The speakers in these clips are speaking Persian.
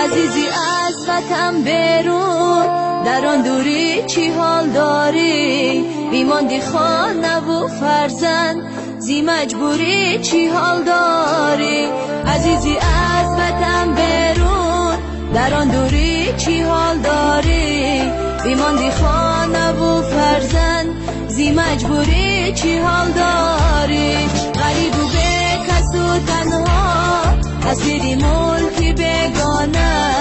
عزیزی از وطن برون، در آن دوری چی حال داری؟ بیماندی خانه و فرزند، زی مجبوری چی حال داری؟ عزیزی از وطن برون، در آن دوری چی حال داری؟ بیماندی خانه و فرزند، زی مجبوری چی حال داری؟ غریب و به کس و تنها، اسیری ملکی بگانه،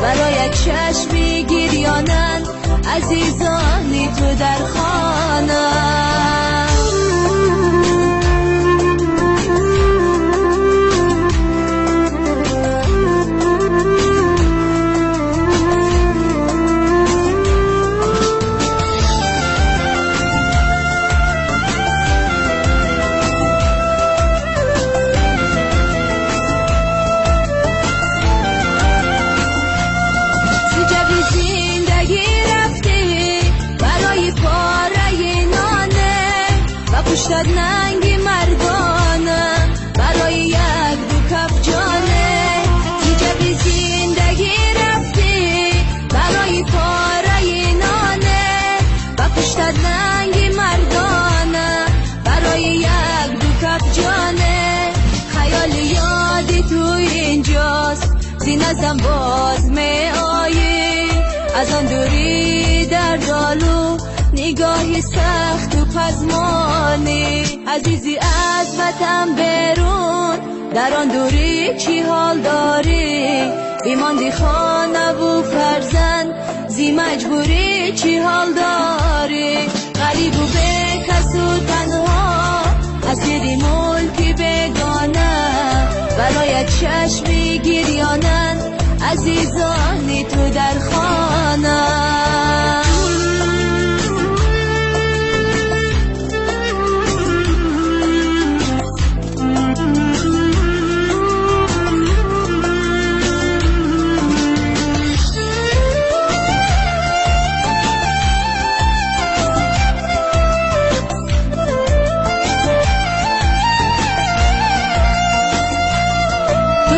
برای چشمی گریانند عزیزانی تو در خانه. پشتت ننگی مردانه، برای یک دو کف جانه، دیگه بی زندگی رفتی برای پاره نانه. و پشتت ننگی مردانه، برای یک دو کف جانه. خیال یادی تو اینجاست، زینزم باز می آیی، از آن دوری در دالو نگاهی سخت و پزمانی. عزیزی از وطن برون، در آن دوری چی حال داری؟ بیماندی خانه و فرزند، زی مجبوری چی حال داری؟ غریب و به کس و تنها، اسیری ملکی بگانه، برای چشمی گریانند عزیزانی تو در خانه.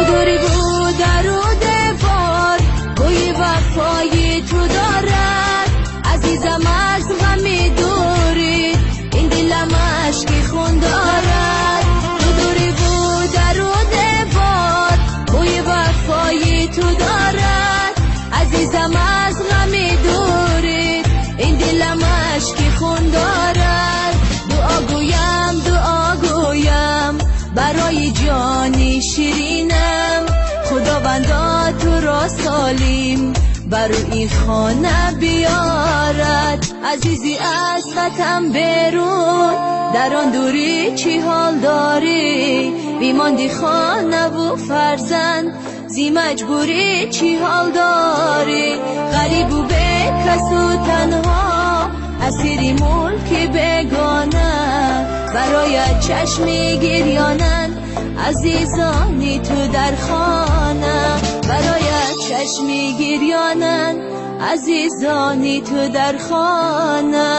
دوری بود در و دبار، بوی وفای تو دارد، عزیزم از غمی دوری، این دلم عشقی خون دارد. دوری بود در و دبار، بوی وفای تو دارد، عزیزم از غمی دوری، این دلم عشقی خون دارد. دعا گویم برای جانی شیرینم، خداوندا تو را سالم بر این خانه بیارد. عزیزی از وطن برون، در آن دوری چی حال داری؟ بیماندی خانه و فرزند، زی مجبوری چی حال داری؟ غریب و به کس و تنها، اسیری ملکی بگانه، برای چشمی گریانند عزیزانی تو در خانه. برای چشمی گریانند عزیزانی تو در خانه.